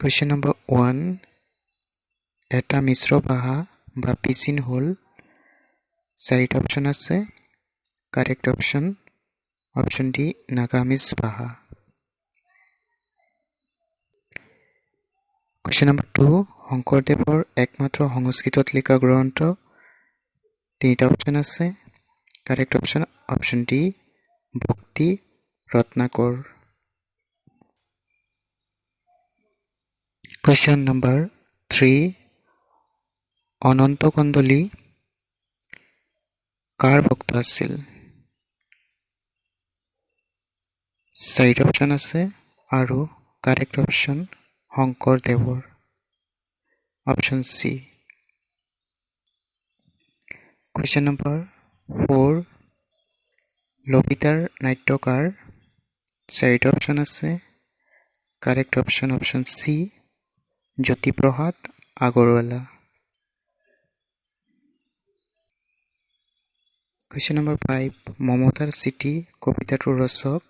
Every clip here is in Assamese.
Question number 1. এটা মিশ্র ভাষা বা পিচিন হল 4টা অপশন আছে কারেক্ট অপশন ডি নাগামিজ ভাষা Question number 2. শংকৰদেৱৰ একমাত্ৰ সংস্কৃতত লিখা গ্ৰন্থ 3টা অপশন আছে কাৰেক্ট অপশন ডি ভক্তি ৰত্নাকৰ Question number 3. অনন্ত কন্দলী কাৰ ভক্ত আছিল 4টা অপশন আছে আৰু কাৰেক্ট অপশন শংকৰদেৱৰ অপশন সি Question number 4. লবিতাৰ নাট্যকাৰ 4টা অপশন আছে correct option C Jyoti Prasad Agarwala Question number 5. মমতাৰ চিঠি কবিতাটোৰ ৰচক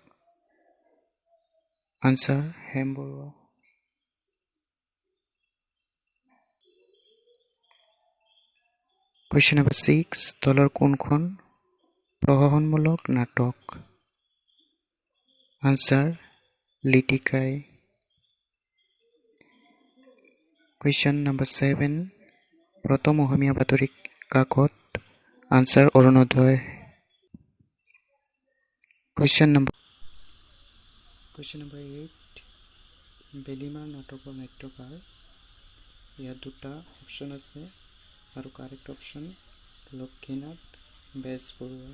answer Hem Barua Question number 6. তলৰ কোনখন প্ৰহসনমূলক নাটক আনসাৰ লিটিকাই Question number 7. প্ৰথম অসমীয়া বাতৰি কাকত আনসাৰ অৰুণোদয় Question number 8. বেলিমাৰ নাটকৰ নাট্যকাৰ ইয়াত 2টা অপশন আছে আৰু কাৰেক্ট অপশন লক্ষ্মীনাথ বেজবৰুৱা